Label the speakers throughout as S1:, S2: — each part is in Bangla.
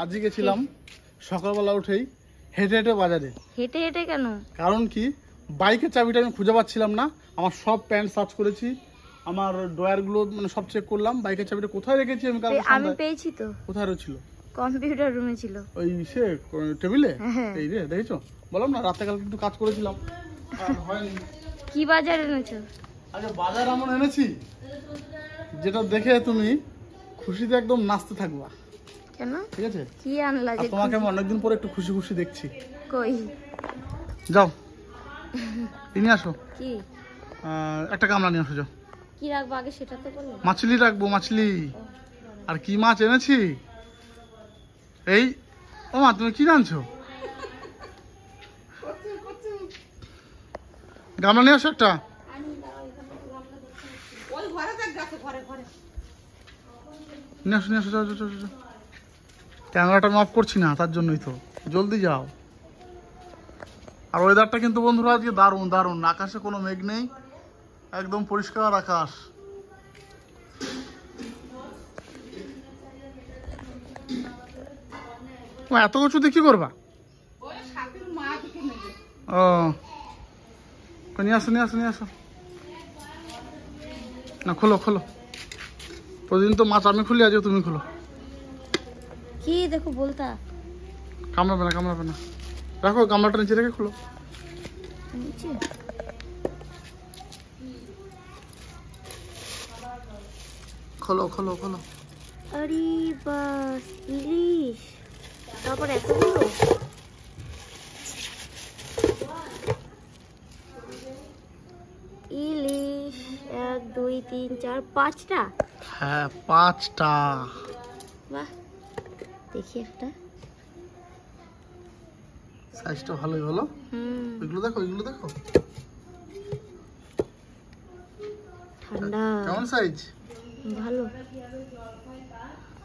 S1: আজকে গেছিলাম সকালবেলা উঠেই হেঁটে হেঁটে বাজারে।
S2: হেঁটে হেঁটে কেন?
S1: কারণ কি, বাইকের চাবিটা আমি খুঁজে পাচ্ছিলাম না। আমার সব প্যান্ট সার্চ করেছি, আমার ড্রয়ারগুলো মানে সব চেক করলাম, বাইকের চাবিটা কোথায় রেখেছি আমি।
S2: আমি পেয়েছি তো।
S1: কোথায় ছিল?
S2: কম্পিউটার রুমে ছিল।
S1: ওই সে টেবিলে। এই রে, দেখেছো? বললাম না রাতে কালকে একটু কাজ করেছিলাম, হয়নি।
S2: কি বাজার এনেছো?
S1: আচ্ছা, বাজার এমন এনেছি যেটা দেখে তুমি খুশিতে একদম নাচতে থাকবা।
S2: কেন?
S1: ঠিক আছে,
S2: কি আনলা যে
S1: তোমাকে আমি অনেকদিন পরে একটু খুশি খুশি দেখছি।
S2: কই
S1: যাও নিয়ে আসো।
S2: কি?
S1: একটা গামলা নিয়ে আসো, যাও।
S2: কি রাখবো আগে সেটা তো বলো।
S1: মাছলি রাখবো, মাছলি। আর কি মাছ এনেছি? এই ও মা, তুমি কি জানছো? গামলা নিয়ে আসো একটা। নিয়ে আসো, নিয়ে আসো, যাও যাও যাও যাও। ক্যামেরাটা আমি অফ করছি না, তার জন্যই তো। জলদি যাও। আর ওয়েদারটা কিন্তু বন্ধুরা আজকে দারুণ দারুণ। আকাশে কোনো মেঘ নেই, একদম পরিষ্কার আকাশ। এত কিছু দিয়ে কি করবা? ও, নিয়ে আসো নিয়ে আসো নিয়ে আসো। না, খোলো খোলো। প্রতিদিন তো মাছ আমি খুলি, আজকে তুমি খোলো।
S2: কি দেখো বলতা?
S1: কামড়াবে না, কামড়াবে না। রাখো গামলাটা নিচে রেখে খোলো।
S2: নিচে?
S1: খোলো খোলো খোলো।
S2: আরে বাস, ইলিশ। তারপর এতগুলো? ইলিশ 1 2 3 4 5টা।
S1: হ্যাঁ, 5টা।
S2: বাহ, দেখি একটা।
S1: সাইজটা ভালোই হলো। এগুলো দেখো, এগুলো দেখো।
S2: ঠান্ডা।
S1: কেমন সাইজ?
S2: ভালো।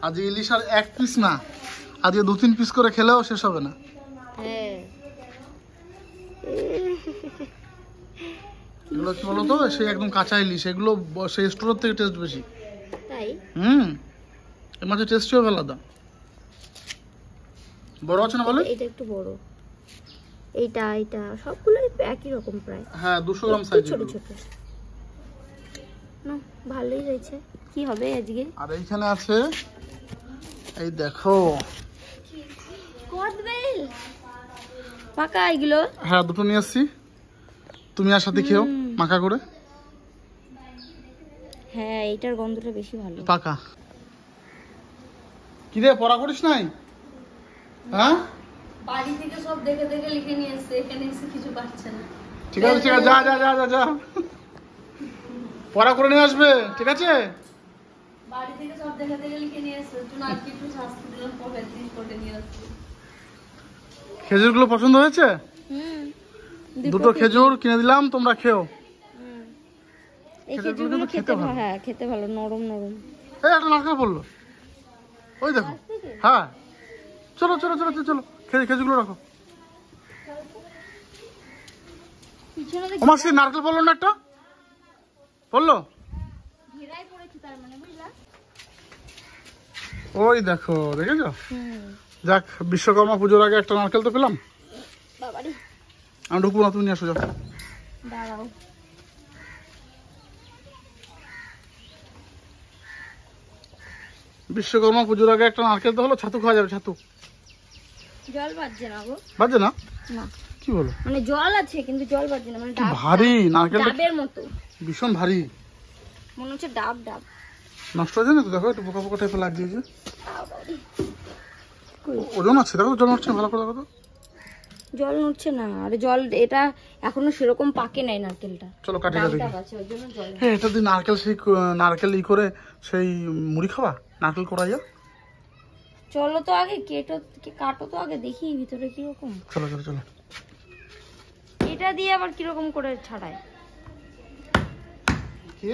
S1: আজ ইলিশ আর 1 পিস না, আজকে 2-3 পিস করে খেলেও শেষ হবে না।
S2: হ্যাঁ।
S1: এগুলো কি বলতো, সেই একদম কাঁচা ইলিশ। এগুলো সেই স্টোরের থেকে টেস্ট বেশি।
S2: তাই?
S1: এই মাছের টেস্টও আলাদা। বড় আছে না বলে?
S2: এটা একটু বড়। এইটা সবগুলোই একই রকম প্রায়।
S1: হ্যাঁ, 200 গ্রাম সাইজ।
S2: ছোট ছোট। না, ভালোই হয়েছে। কি হবে আজকে?
S1: আর এইখানে আছে, এই দেখো।
S2: কদবেল পাকা এগুলো।
S1: হ্যাঁ, দুটো নিয়ে আসছি, তুমি আর সাথে খেও মাখা করে।
S2: হ্যাঁ, এটার গন্ধটা বেশি ভালো।
S1: পাকা। কি রে, পড়া করিস নাই? হ্যাঁ,
S2: বাড়ি থেকে সব দেখে দেখে লিখে নিয়ে এসেছে, এখানে এসে কিছু পাচ্ছে না।
S1: ঠিক আছে ঠিক আছে, যা যা যা যা যা, পড়া করে নিয়ে আসবে। ঠিক আছে,
S2: বাড়ি থেকে সব দেখে দেখে লিখে নিয়ে এসেছে। তুই না আজকে একটু শাস্তি দিলাম, পড়ে করে নিয়ে আসছে।
S1: খেজুরগুলো পছন্দ হয়েছে? দুটো খেজুর কিনে দিলাম, তোমরা খেও।
S2: এই খেজুরগুলো খেতে ভালো। হ্যাঁ, খেতে ভালো, নরম নরম।
S1: এই একটা নারকেল পড়লো, ওই দেখো। হ্যাঁ, চলো চলো চলো চলো, খেজুরগুলো রাখো। আমার সেই নারকেল পড়লো না, একটা পড়লো। ওই দেখো, দেখেছো? যাক, বিশ্বকর্মা পুজোর আগে একটা নারকেল তো পেলাম। আমি ঢুকবো না, তুমি নিয়ে আসো, যাও।
S2: দাঁড়াও।
S1: বিশ্বকর্মা পুজোর আগে একটা নারকেল তো হলো, ছাতু খাওয়া যাবে। ছাতু
S2: জল বাজছে না গো?
S1: বাজে না?
S2: না।
S1: কি বলো?
S2: মানে জল আছে কিন্তু জল বাজছে না। মানে
S1: ভারী নারকেলটা,
S2: ডাবের মতো
S1: ভীষণ ভারী
S2: মনে হচ্ছে। ডাব
S1: নষ্ট হয়ে যায় না তো? দেখো, একটু পোকা পোকা টাইপের লাগছে। ওজন আছে, দেখো জল নড়ছে, ভালো করে দেখো তো।
S2: জল নড়ছে না। আরে জল, এটা এখনো সেরকম পাকে নাই নারকেলটা।
S1: চলো কাটি কাটি।
S2: ওই জন্য জল।
S1: হ্যাঁ, এটা দিয়ে নারকেল, সেই নারকেল ই করে সেই মুড়ি খাবা, নারকেল করাইয়া।
S2: চলো তো আগে কাটো তো আগে, দেখি ভিতরে কিরকম।
S1: চলো চলো চলো।
S2: এটা দিয়ে আবার কিরকম করে ছাড়ায়?
S1: কি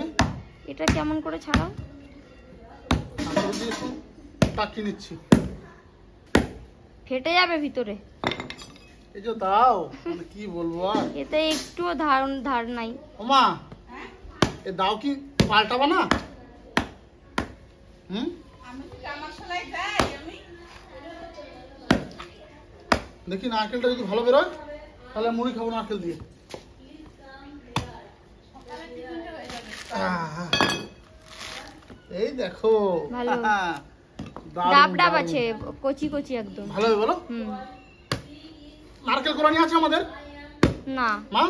S2: এটা কেমন করে ছাড়াও?
S1: তাকিয়ে নিচ্ছি,
S2: ফেটে যাবে ভিতরে।
S1: এই যে দাও, মানে কি বলবো আর।
S2: এতে একটুও ধার নাই।
S1: ওমা, এ দাও, কি পাল্টাবা না? দেখি নারকেলটা যদি ভালো বেরোয় তাহলে মুড়ি খাবো নারকেল দিয়ে। এই দেখো
S3: ভালো।
S1: দারুণ,
S3: ডাব ডাব
S1: দারুণ।
S3: আছে, কচি কচি একদম।
S1: ভালো হবে বলো। নারকেল কোরানি আছে আমাদের
S3: না,
S1: মা?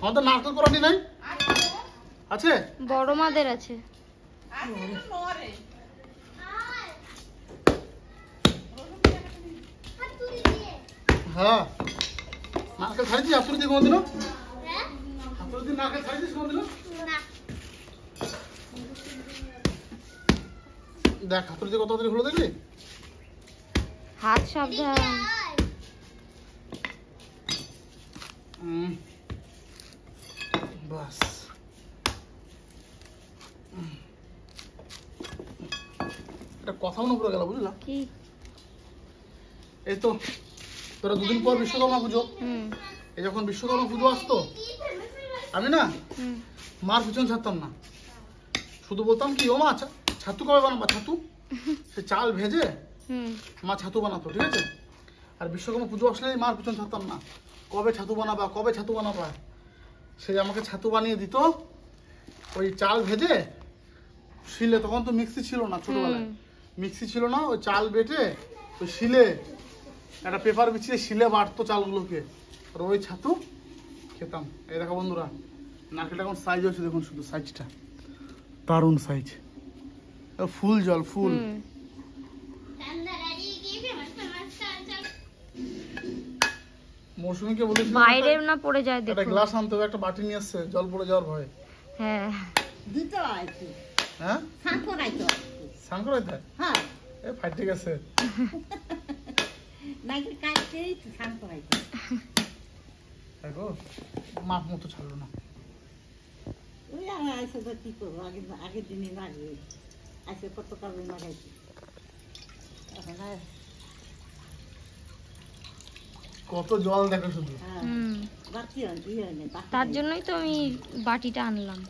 S1: আমাদের নারকেল কোরানি নাই? আছে?
S3: বড় মাদের আছে।
S1: হ্যাঁ, নারকেল ছাড়িয়েছিস হাতুড়ি দিয়ে কোনোদিনও? হাতুড়ি দিয়ে নারকেল ছাড়িয়েছিস কোনোদিনও? দেখ হাতুড়ি দিয়ে কত তাড়াতাড়ি হলো দেখলি?
S3: হাত সাবধান।
S1: বাস একটা কথা মনে পড়ে গেল বুঝলা?
S3: কি?
S1: এই তো তোরা দুদিন পর বিশ্বকর্মা পুজো,
S3: হুম
S1: এই যখন বিশ্বকর্মা পুজো আসতো আমি না
S3: হুম
S1: মার পিছন ছাড়তাম না, শুধু বলতাম কি ও মা ছাতু কবে বানাবা ছাতু, সে চাল ভেজে
S3: হুম
S1: মা ছাতু বানাতো, ঠিক আছে? আর বিশ্বকর্মা পুজো আসলে মার পিছন ছাড়তাম না, কবে ছাতু বানাবা কবে ছাতু বানাবা। সে আমাকে ছাতু বানিয়ে দিত ওই চাল ভেজে শিলে, তখন তো মিক্সি ছিল না, ছোটবেলায় মিক্সি ছিল না, ওই চাল বেটে ওই শিলে একটা পেপার বিছিয়ে শিলে বাটতো চালগুলোকে, আর ওই ছাতু খেতাম। এই দেখো বন্ধুরা নারকেলটা এখন সাইজ হয়েছে, দেখুন শুধু সাইজটা দারুণ সাইজ, ফুল জল ফুল।
S3: হুম।
S1: মৌসুমীকে বলেছি
S3: বাইরে না পড়ে যায়
S1: একটা
S3: দেখো।
S1: গ্লাস আনতে হবে, একটা বাটি নিয়ে আসছে, জল পড়ে যাওয়ার ভয়ে।
S3: হ্যাঁ,
S1: হ্যাঁ স্নান করাইতে হয়?
S4: হ্যাঁ,
S1: এ ফাইটে গেছে।
S4: নাকি কাটতেই তো স্নান করাইতে।
S1: দেখো মাপ মতো ছাড়লো না।
S4: ওই আমার আইসে তো কি করবো, আগের দিনই লাগিয়ে আইসে কত কালে লাগাইছি। এখন আর
S1: কত জল দেখো শুধু।
S4: হ্যাঁ,
S3: হুম।
S4: বাড়তি হয় কি হয় না, বাড়তি
S3: তার
S4: হয়।
S3: জন্যই তো আমি বাটিটা আনলাম।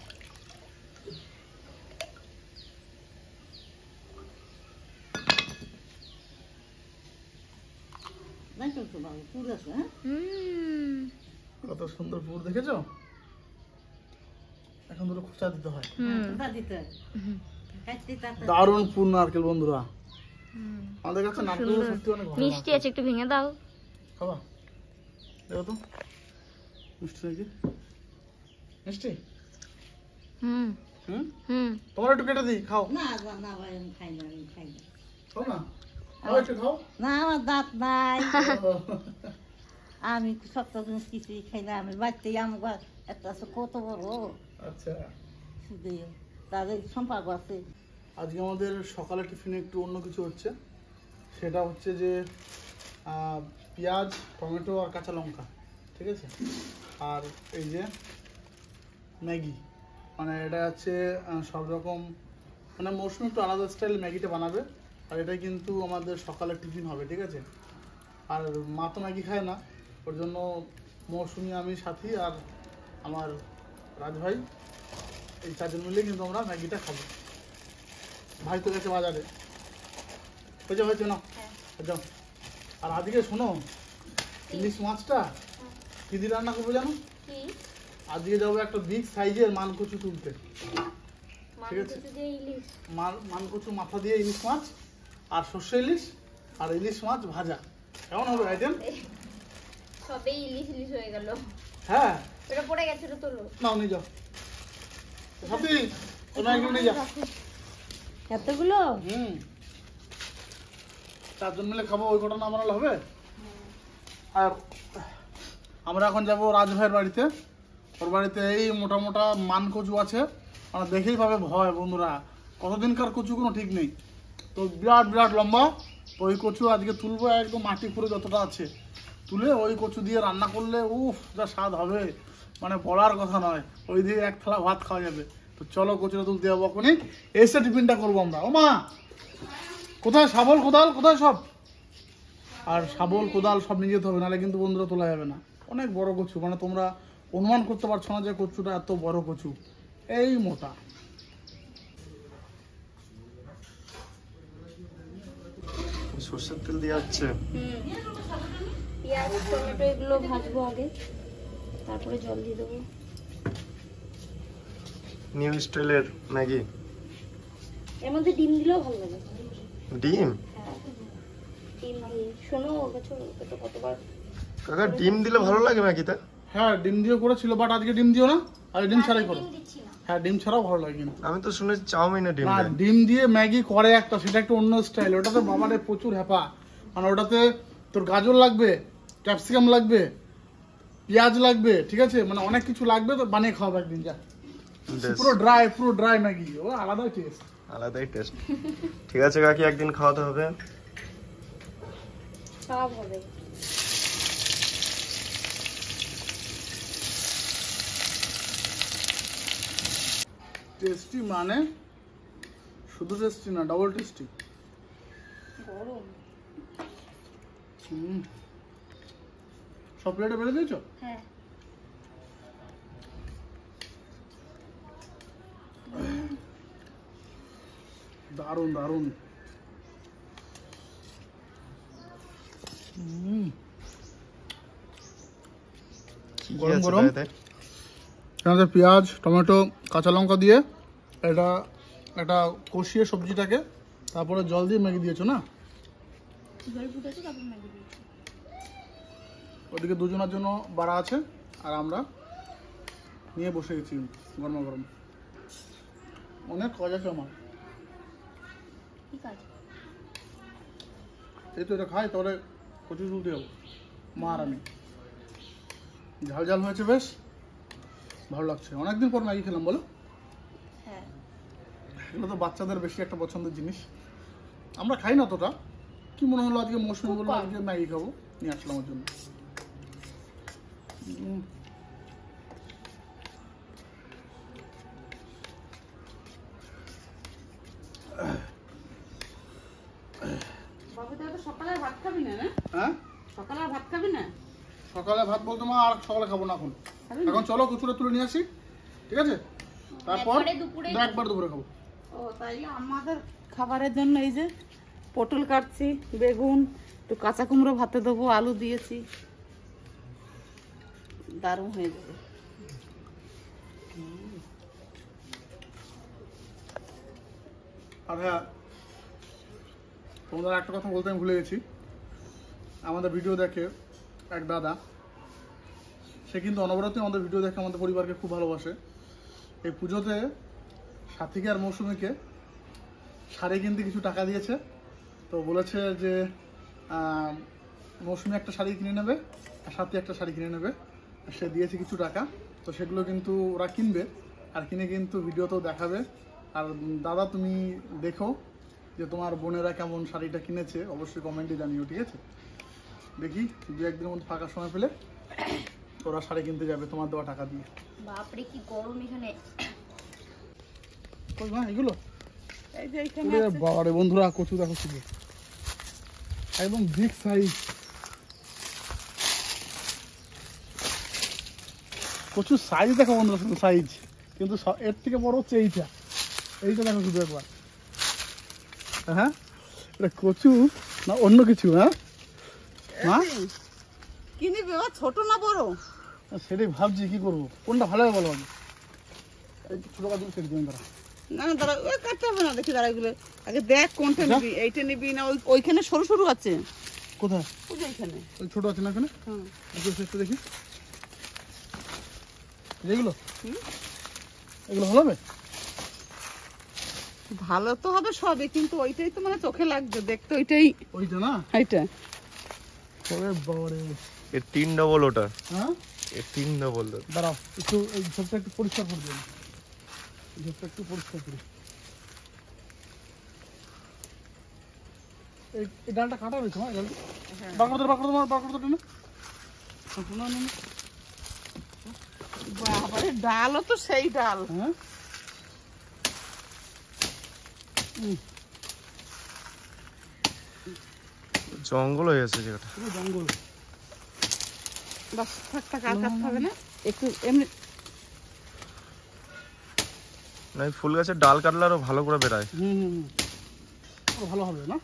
S4: দেখো তো বাবু, ফুল আছে, হ্যাঁ?
S3: হুম।
S1: কত সুন্দর পুর দেখেছো? এখন দুটো খোঁচা দিতে হয়।
S3: হুম
S4: কোথা দিতে হয়? কাটতে তাড়াতাড়ি।
S1: দারুণ পুর নারকেল বন্ধুরা,
S3: হুম।
S1: আমাদের কাছে
S3: খুব
S1: নারকেল
S3: সুন্দর।
S1: সত্যি অনেক ভালো।
S3: মিষ্টি আছে, একটু ভেঙে দাও।
S1: খাবা দেখো তো মিষ্টি নাকি মিষ্টি?
S3: হুম
S1: হুম
S3: হুম।
S1: তোমার একটু কেটে দিই, খাও।
S4: না না ভাই, আমি খাই না, আমি খাই না।
S1: খাও না, খাও একটু খাও।
S4: না আমার দাঁত নাই, আমি সপ্তাহ দিন কিছুই খাই না। আমি বাড়িতে আমার গাছ একটা আছে কত বড়,
S1: আচ্ছা,
S4: শুধু তাদের সম্পর্ক আছে।
S1: আজকে আমাদের সকালে টিফিনে একটু অন্য কিছু হচ্ছে, সেটা হচ্ছে যে পেঁয়াজ টমেটো আর কাঁচা লঙ্কা, ঠিক আছে, আর এই যে ম্যাগি, মানে এটা হচ্ছে সব রকম, মানে মৌসুমি একটু আলাদা স্টাইল ম্যাগিটা বানাবে, আর এটাই কিন্তু আমাদের সকালে টিফিন হবে, ঠিক আছে। আর মা তো ম্যাগি খায় না, ওর জন্য মৌসুমি, আমি, সাথী আর আমার রাজভাই, এই চারজন মিলে কিন্তু আমরা ম্যাগিটা খাবো। ভাই তো গেছে বাজারে, হয়েছে না যাও। আর আজকে শোনো, ইলিশ মাছটা কি দিয়ে রান্না করবো জানো?
S3: কি?
S1: আজকে যাবো একটা বিগ সাইজের মানকচু তুলতে, ঠিক আছে?
S3: মাংস দিয়ে ইলিশ?
S1: মানকচু মাথা দিয়ে ইলিশ মাছ, আর সর্ষে ইলিশ, আর ইলিশ মাছ ভাজা, কেমন হবে আইটেম?
S3: সবে ইলিশ ইলিশ হয়ে গেল।
S1: হ্যাঁ,
S3: এটা পড়ে গেছে, এটা তোলো।
S1: নাও নিয়ে যাও সাথী, ওনা এগুলো নিয়ে যাও।
S4: এতগুলো
S1: হুম, চারজন মিলে খাবো, ওই কটা না বানালে হবে? আর আমরা এখন যাব রাজভাইয়ের বাড়িতে, ওর বাড়িতে এই মোটা মোটা মান কচু আছে, মানে দেখেই পাবে ভয় বন্ধুরা, কতদিনকার কচু কোনো ঠিক নেই, তো বিরাট বিরাট লম্বা। ওই কচু আজকে তুলবো, একদম মাটি খুঁড়ে যতটা আছে তুলে ওই কচু দিয়ে রান্না করলে উফ যা স্বাদ হবে, মানে বলার কথা নয়, ওই দিয়ে এক থালা ভাত খাওয়া যাবে। তো চলো কচুটা তুলতে যাবো, এখনই এসে টিফিনটা করবো আমরা। ও মা, কোথায় শাবল কোদাল, কোথায় সব? আর শাবল কোদাল সব নিয়ে যেতে হবে, নাহলে কিন্তু বন্ধুরা তোলা যাবে না। অনেক বড় কচু, মানে তোমরা অনুমান করতে পারছো না যে কচুটা এত বড় কচু, এই মোটা।
S5: সর্ষের তেল দেওয়া হচ্ছে।
S3: পেঁয়াজ টমেটো এগুলো ভাজবো আগে, তারপরে জল দিয়ে দেবো।
S5: নিউ স্টাইলের ম্যাগি।
S3: এর মধ্যে ডিম দিলেও ভালো লাগে।
S5: ডিম?
S3: হ্যাঁ, ডিম দিয়ে শোনো, ওকে তো কতবার
S5: কাকা ডিম দিলে ভালো লাগে ম্যাগিতে?
S1: হ্যাঁ ডিম দিয়ে করেছিল, বাট আজকে ডিম দিও না, আর ডিম ছাড়াই করো।
S3: ডিম দিচ্ছি না।
S1: হ্যাঁ ডিম ছাড়াও ভালো লাগে কিন্তু।
S5: আমি তো শুনেছি চাউমিনে ডিম
S1: না,
S5: দেয়।
S1: ডিম দিয়ে ম্যাগি করে একটা, সেটা একটু অন্য স্টাইল। ওটাতে বাবারে প্রচুর হ্যাপা, মানে ওটাতে তোর গাজর লাগবে, ক্যাপসিকাম লাগবে, পেঁয়াজ লাগবে, ঠিক আছে, মানে অনেক কিছু লাগবে। তো বানিয়ে খাওয়াবে একদিন, যা।
S5: বেশ,
S1: পুরো ড্রাই ম্যাগি, ও আলাদাই টেস্ট।
S5: আলাদাই টেস্ট। ঠিক আছে কাকি, একদিন খাওয়াতে হবে।
S3: সব হবে।
S1: টেস্টি মানে শুধু টেস্টি না, ডাবল টেস্টি।
S3: গরম।
S1: সব প্লেটে বেড়ে দিয়েছো?
S3: হ্যাঁ।
S1: দারুণ দারুণ।
S5: কি
S1: গরম
S5: আছে
S1: গরম।
S5: এতে?
S1: এখানে পেঁয়াজ টমেটো কাঁচা লঙ্কা দিয়ে এটা কষিয়ে সবজিটাকে, তারপরে জল দিয়ে ম্যাগি দিয়েছো না?
S3: জল ফুটেছে, তারপর ম্যাগি দিয়েছি।
S1: ওদিকে দুজনের জন্য বাড়া আছে, আর আমরা নিয়ে বসে গেছি গরমা গরম। অনেক কাজ আছে আমার।
S3: ঠিক আছে।
S1: এই তো এটা খাই, তাহলে কচু তুলতে যাবো মা আর আমি। ঝাল ঝাল হয়েছে, বেশ ভালো লাগছে। অনেকদিন পর ম্যাগি খেলাম, বলো?
S3: হ্যাঁ।
S1: এগুলো তো বাচ্চাদের বেশি একটা পছন্দের জিনিস, আমরা খাই না তোটা। কি মনে হলো আজকে মৌসুমি বললো আজকে ম্যাগি খাবো, নিয়ে আসলাম ওর জন্য।
S4: বাবু তো সকালে ভাত খাবি না?
S1: হ্যাঁ
S4: সকালে ভাত খাবি না?
S1: সকালে ভাত বলতো মা, আর সকালে খাবো না এখন। এখন চলো কচুটা তুলে নিয়ে আসি, ঠিক আছে? তারপর একবার দুপুরে খাবো।
S4: ও তাই আমাদের খাবারের জন্য এই যে পটল কাটছি, বেগুন, একটু কাঁচা কুমড়ো ভাতে দেবো, আলু দিয়েছি, দারুণ হয়ে যাবে।
S1: আর হ্যাঁ, তোমাদের একটা কথা বলতে আমি ভুলে গেছি। আমাদের ভিডিও দেখে এক দাদা, সে কিন্তু অনবরতই আমাদের ভিডিও দেখে আমাদের পরিবারকে খুব ভালোবাসে। এই পুজোতে সাথীকে আর মৌসুমীকে শাড়ি কিনতে কিছু টাকা দিয়েছে। তো বলেছে যে মৌসুমী একটা শাড়ি কিনে নেবে আর সাথী একটা শাড়ি কিনে নেবে। সে দিয়েছে কিছু টাকা, তো সেগুলো কিন্তু ওরা কিনবে, আর কিনে কিন্তু ভিডিওতেও দেখাবে। আর দাদা তুমি দেখো যে তোমার বোনেরা কেমন শাড়িটা কিনেছে, অবশ্যই কমেন্টে জানিও, ঠিক আছে? দেখি দু একদিনের মধ্যে ফাঁকা সময় পেলে ওরা শাড়ি কিনতে যাবে তোমার দেওয়া টাকা দিয়ে।
S3: বাপরে কি গরম এখানে।
S1: কই মা এগুলো?
S4: এই যে এইখানে
S1: ওরে
S4: আছে।
S1: বাবারে বন্ধুরা, কচু দেখো শুধু একদম বিগ সাইজ কচুর সাইজ দেখো বন্ধুরা, শুধু সাইজ, কিন্তু এর থেকে বড় হচ্ছে এইটা। এইটা দেখো শুধু একবার। হ্যাঁ এটা কচু না অন্য কিছু? হ্যাঁ মা
S4: কি নিবি? ও ছোট না বড়?
S1: সেটাই ভাবছি কি করবো, কোনটা ভালো হবে বলো? এই ছোট গাছগুলো কেটে দিন তারা।
S4: না না দাঁড়া, ওই কাটতে হবে না, দেখি দাঁড়া, এগুলো আগে দেখ কোনটা নিবি। এইটা নিবি না ওইখানে সরু সরু আছে?
S1: কোথায়?
S4: ওই যে এইখানে।
S1: ওই ছোট আছে না এখানে?
S4: হুম।
S1: একটু দেখি যেগুলো, এগুলো ভালো হবে?
S4: ভালো তো হবে সবই, কিন্তু ওইটাই তো মানে চোখে লাগবে দেখতে, ওইটাই।
S1: ওইটা না?
S4: এইটা
S1: ওরে বাবারে।
S5: এর 3 ডবল ওটা।
S1: হ্যাঁ
S5: এর 3 ডবল।
S1: দাঁড়াও একটু এই ঝোপটা একটু পরিষ্কার করে দিন, ঝোপটা একটু পরিষ্কার করি। এই ডালটা কাটা রয়েছে মা, বার করতে না।
S4: বাবারে, ডালও তো সেই ডাল।
S1: হ্যাঁ
S5: জঙ্গল হয়ে গেছে জায়গাটা।
S1: পুরো জঙ্গল।
S4: বাস থাক থাক, আর কাটতে হবে না, একটু এমনি।
S5: না ফুল গাছের ডাল কাটলে আরো ভালো করে বেরায়।
S1: ভালো হবে না?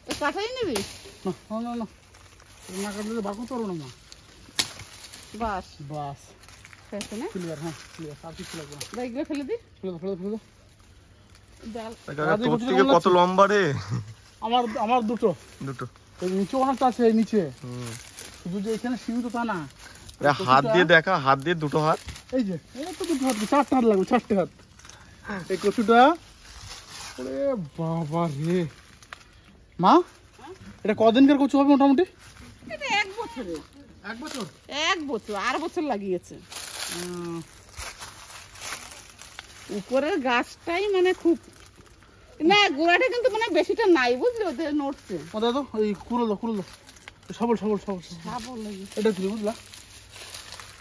S4: কাটাই নিবি?
S1: না না না না, না কাটলে বার করতে পারবো না মা।
S4: বাস
S1: বাস
S4: শেষ না?
S1: ক্লিয়ার, হ্যাঁ ক্লিয়ার, আর কিছু লাগবে না।
S4: এগুলো ফেলে দি।
S1: ফেলে দাও, ফেলে দাও, ফেলে দাও।
S4: ডাল
S5: কাকা তোর থেকে কত লম্বা রে?
S1: আমার দুটো,
S5: দুটো।
S1: এই নিচে অনেকটা আছে, এই নিচে শুধু যে এখানে সীমিত তা না।
S5: হাত দিয়ে দেখা, হাত দিয়ে দুটো হাত।
S1: এই যে এই তো দুটো হাত, 4টে হাত লাগবে, 4টে হাত। এই কচুটা, ওরে বাবা রে মা, এটা কদিনকার কচু হবে মোটামুটি?
S4: এটা 1 বছরে।
S1: 1 বছর?
S4: 1 বছর, আর বছর লাগিয়েছে। উপরের গাছটাই মানে খুব না, গোড়াটা কিন্তু মানে বেশিটা নাই বুঝলি, ওদের নড়ছে।
S1: ও দাদা ওই কুড়ো দাও, কুড়ো দাও, সবল সবল সবল সবল।
S4: সাবল লাগে।
S1: এটা তুলি বুঝলা,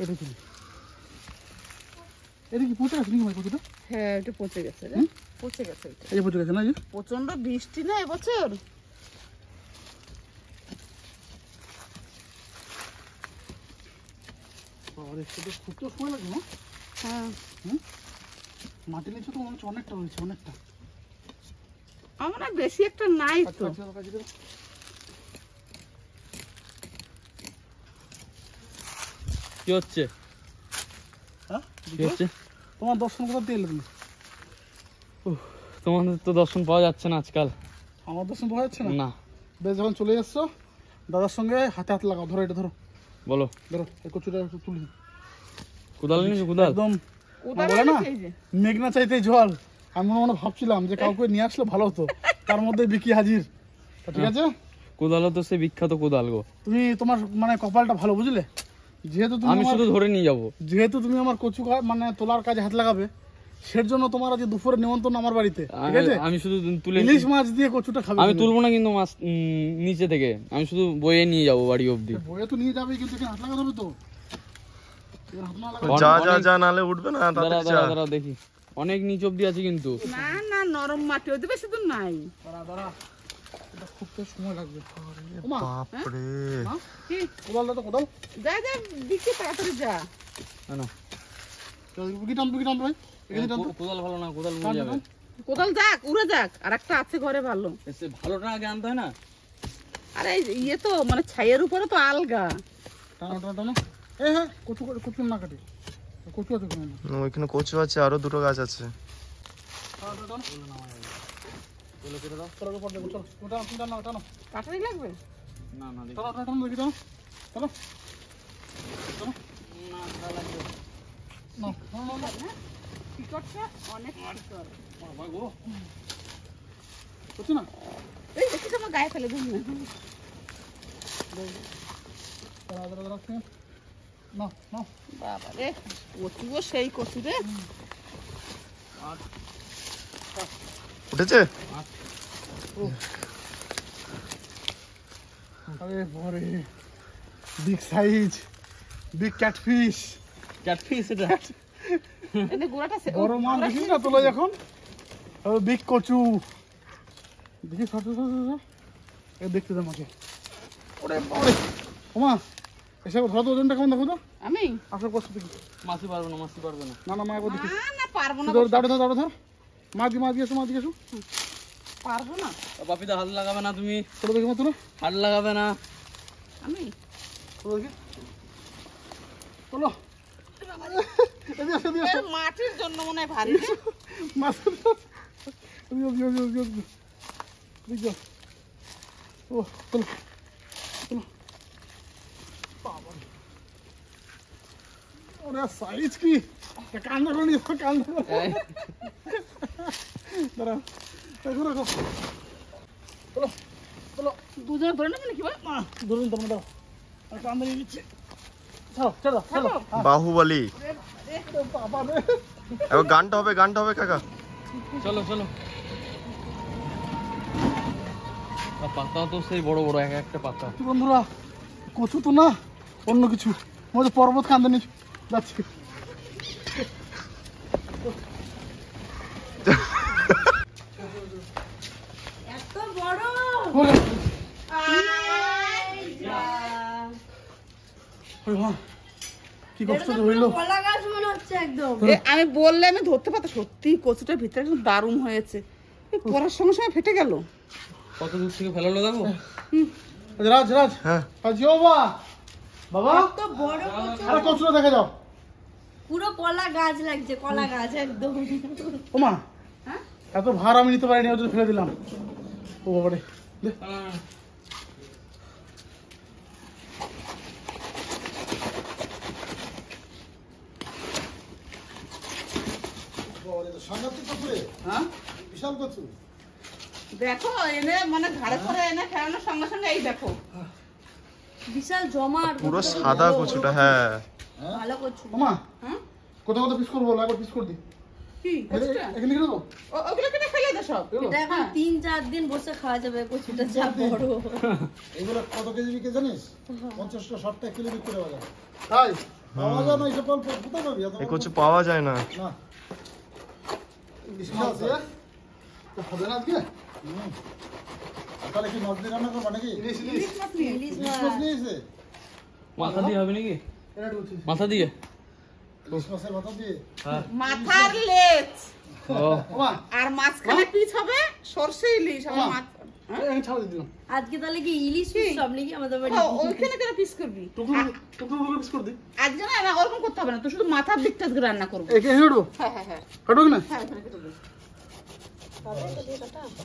S1: এটা তুলি। এটা কি পচে গেছে নাকি ভাই কচুটা?
S4: হ্যাঁ, এটা পচে গেছে রে, পচে গেছে এটা।
S1: এই যে পচে গেছে না, এই যে
S4: প্রচন্ড বৃষ্টি না এবছর।
S1: আরে সেটা খুব তো সময় লাগে না।
S4: হ্যাঁ,
S1: মাটির নিচে তো মনে হচ্ছে অনেকটা রয়েছে, অনেকটা।
S4: আমরা বেশি একটা নাই তো।
S6: কি হচ্ছে?
S1: হ্যাঁ
S6: কি হচ্ছে?
S1: তোমার দর্শন কোথা দিয়ে এলে তুমি?
S6: তোমাদের তো দর্শন পাওয়া যাচ্ছে না আজকাল।
S1: আমার দর্শন পাওয়া যাচ্ছে না?
S6: না।
S1: বেশ, যখন চলে এসছো দাদার সঙ্গে হাতে হাত লাগাও। ধরো এটা, ধরো
S6: বলো।
S1: ধরো এই কচুটা একটু তুলি।
S6: কোদাল নিয়েছো? কোদাল?
S1: একদম
S4: ওটা
S1: বলে না
S4: এই যে
S1: মেঘনা চাইতে জল। আমি মনে মনে ভাবছিলাম যে কাউকে নিয়ে আসলে ভালো হতো, তার মধ্যে বিকি হাজির। তা ঠিক আছে,
S6: কোদালও তো সে বিখ্যাত কোদাল গো।
S1: তুমি তোমার মানে কপালটা ভালো বুঝলে, যেহেতু তুমি
S6: আমি শুধু ধরে নিয়ে যাবো।
S1: যেহেতু তুমি আমার কচু মানে তোলার কাজে হাত লাগাবে, সের জন্য তোমার আজ দুপুরে নিমন্ত্রণ আমার বাড়িতে, ঠিক আছে?
S6: আমি শুধু তুলে
S1: ইলিশ মাছ দিয়ে কচুটা খাবে।
S6: আমি
S1: তুমি।
S6: তুলবো না কিন্তু মাছ নিচে থেকে, আমি শুধু বয়ে নিয়ে যাবো বাড়ি অবধি।
S1: বইয়ে তো নিয়ে যাবে, কিন্তু এখানে হাত লাগাতে হবে তো। এখানে হাত না লাগালে-
S5: যা যা যা, নালে উঠবে না।
S6: দাঁড়া
S5: তাড়াতাড়ি যা।
S6: দাঁড়া দাঁড়া দেখি, অনেক নিচ অবধি আছে কিন্তু।
S4: না না, নরম মাটি, ওদের বেশি দূর নাই।
S1: দাঁড়া দাঁড়া, এটা খুব তো সময় লাগবে। ওমা,
S5: বাপরে,
S1: হ্যাঁ?
S4: কি
S1: কোদালটা তো কোদাল।
S4: যা যা দিকে তাড়াতাড়ি যা।
S6: কেন?
S1: বিকি টানতো, বিকি টানতো ভাই, এখানে টানতো।
S6: কোদাল ভালো না, কোদাল
S1: টান,
S6: মরে যাবে।
S1: টান।
S4: কোদাল যাক, উড়ে যাক, আর একটা আছে ঘরে ভালো।
S6: সে ভালোটা আগে আনতে হয় না?
S4: আরে ইয়ে তো মানে ছাইয়ের উপরে তো আলগা।
S1: টানো টানো টানো। হ্যাঁ, কচু কচু না কাটি, কচু আছে কোনো না।
S5: ওইখানে কচু আছে, আরো দুটো গাছ আছে।
S1: টানো টানো টানো। বলে কেটে দাও, চলো উপর দেখো, চলো ওটা তুমি টানো টানো
S4: কাটারি লাগবে
S6: না না দেখি।
S1: টানো টানো টানো, দেখি টানো, চলো চলো। না না না না,
S4: টিকটটা অনেক টিকট।
S1: ভাই গো কচু না।
S4: এই দেখি তোমার গায়ে ফেলে দিন না।
S1: দাঁড়া দাঁড়া দাঁড়া, ঠিক আছে? না না,
S4: বাবা রে, কচুও সেই কচু রে।
S5: উঠেছে?
S1: আরে বারে, big size, big catfish.
S6: Catfish এটা?
S4: এনে গোড়াটা
S1: বড় মাছ দেখিস না তোলা যখন, বিগ কচু দেখি। সর সর সর সর, এ দেখতে দে মাকে। ওরে বাবা, ওমা এসব ধরো তো, ওজনটা কেমন দেখো তো।
S4: আমি
S1: আসল কষ্ট দেখি।
S6: মাছি পারবে না, মাছি পারবে না।
S1: না না, মা একবার দেখি।
S4: না না পারবো না,
S1: ধর দাঁড়ো ধর, দাঁড়ো ধর, মা দিয়ে এসো, মা দিয়ে এসো।
S4: পারবো না
S6: বাপিদা হাত লাগাবে না তুমি,
S1: তোলো দেখি মা, তোলো
S6: হাত লাগাবে না।
S4: আমি।
S1: তোলো দেখি, তোলো। এদিকে আসো, এদিকে আসো।
S4: এর মাটির জন্য মনে হয় ভারী রে।
S1: মাছ ধর। এদিকে, এদিকে, এদিকে, এদিকে। এদিকে যাও। ও তোলো তোলো। বাবা রে। ওরে সাইজ কি, কান্দা করে নিয়ে যাও, কান্দা করে। দাঁড়া, রাখো রাখো, তোলো তোলো।
S4: দুজনে ধরে নেবে নাকি?
S1: মা ধরুন তোমরা, দাও আর কান্দা নিয়ে নিচ্ছে। ছাড়ো ছাড়ো ছাড়ো।
S5: বাহুবলী।
S1: বাবা রে,
S5: এবার গানটা হবে, গানটা হবে কাকা।
S6: চলো চলো। পাতা তো সেই বড় বড়, এক একটা পাতা।
S1: কি বন্ধুরা, কচু তো না, অন্য কিছু মধ্যে পর্বত কান্দে নিয়ে যাচ্ছি।
S2: এত বড়
S1: ওরে, ওরে মা, কি কষ্ট যে হইলো।
S2: কলা গাছ মনে হচ্ছে একদম।
S4: আমি বললে আমি ধরতে পারতাম, সত্যি কচুটার ভিতরে একদম দারুণ হয়েছে। এই পড়ার সঙ্গে সঙ্গে ফেটে গেল।
S6: কত দূর থেকে ফেলালো দেখো।
S1: রাজ রাজ
S5: হ্যাঁ
S1: আজ বাবা বাবা
S2: তো বড় কচু,
S1: আরে কচুটা দেখে যাও।
S2: পুরো কলা গাছ লাগছে, কলা গাছ একদম।
S1: ওমা
S2: হ্যাঁ?
S1: এত ভার আমি নিতে পারিনি, ওই জন্য ফেলে দিলাম। ও বাবা রে, দে। হ্যাঁ
S7: বিশাল কচু।
S4: দেখো এনে মানে ঘাড়ে করে এনে খেলানোর সঙ্গে সঙ্গে এই দেখো
S2: বিশাল জমার
S5: পুরো সাদা কচুটা, হ্যাঁ
S2: ভালো কচু।
S1: ওমা
S4: হ্যাঁ
S1: কত কত পিস করবো, একবার পিস করে দি।
S4: কি কচুটা?
S1: এখানে কি দেবো?
S4: ওগুলো কেটে ফেলে দে সব।
S2: এটা এখন 3-4 দিন বসে খাওয়া যাবে, কচুটা যা বড়।
S7: এগুলো কত কেজি বিকে জানিস? 50টা 60টা কিলো বিক্রি হওয়া যায়।
S1: তাই
S7: পাওয়া যায় না এইসব ফল, কোথায় পাবি এত
S5: এই
S7: বড়
S5: কচু পাওয়া যায় না।
S7: না।
S1: বিশাল আছে তো হবে না আজকে।
S7: তাহলে কি মাছ দিয়ে রান্না করবা নাকি?
S1: ইলিশ ইলিশ
S2: ইলিশ
S7: ইলিশ
S2: মাছ।
S7: মাছ নিয়েছে?
S6: মাথা দিয়ে হবে নাকি?
S1: এটা বলছি
S6: মাথা দিয়ে?
S7: ইলিশ মাছের মাথা দিয়ে?
S4: মাথার লেজ
S6: ও
S1: ওমা
S4: আর মাঝখানে পিস হবে সরষে ইলিশ আর মাছ।
S1: এখানে ছাড়া দিয়ে দিলাম।
S2: আজকে তাহলে কি ইলিশ সব নাকি আমাদের বাড়ি?
S4: ওইখানে কেন পিস করবি?
S1: টুকরো টুকরো পিস করে দি।
S4: আজকে না ওরকম করতে হবে না, তুই শুধু মাথার দিকটা আজকে রান্না করবি।
S1: এখানে হেঁটবো
S4: হ্যাঁ হ্যাঁ হ্যাঁ
S1: হেঁটবো কিনা?
S4: হ্যাঁ এখানে কেটে দে।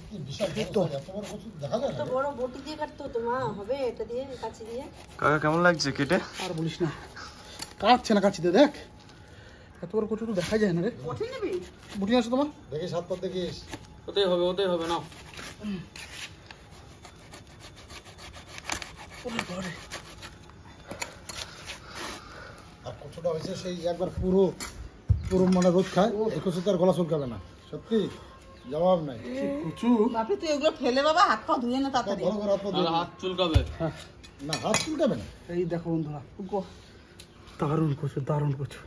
S7: কি বিশাল বড়, এত বড় কচু দেখা যায় না?
S3: বড় বটি দিয়ে কাটতে হতো মা, হবে এটা দিয়ে কাছি দিয়ে?
S5: কাকা কেমন লাগছে কেটে?
S1: আর বলিস না, কাটছে না কাছিতে, দেখ এত বড় কচু তো দেখা যায় না রে।
S4: কঠিন নিবি?
S1: বুটি আছে তোমার?
S7: দেখিস হাত পা দেখিস।
S6: ওতেই হবে না।
S7: আর কচুটা হয়েছে সেই একবার পুরো পুরো মানে রোদ খায়, এই কচু তার গলা চুলকাবে না। সত্যি জবাব নাই।
S1: কচু
S4: বাপি তুই এগুলো ফেলে বাবা, হাত পা ধুয়ে না তাড়াতাড়ি।
S7: ভালো করে হাত পা
S6: আর
S7: ধুয়ে
S6: হাত চুলকাবে।
S7: না, হাত চুলকাবে না।
S1: এই দেখো বন্ধুরা, দারুণ কচু দারুণ কচু।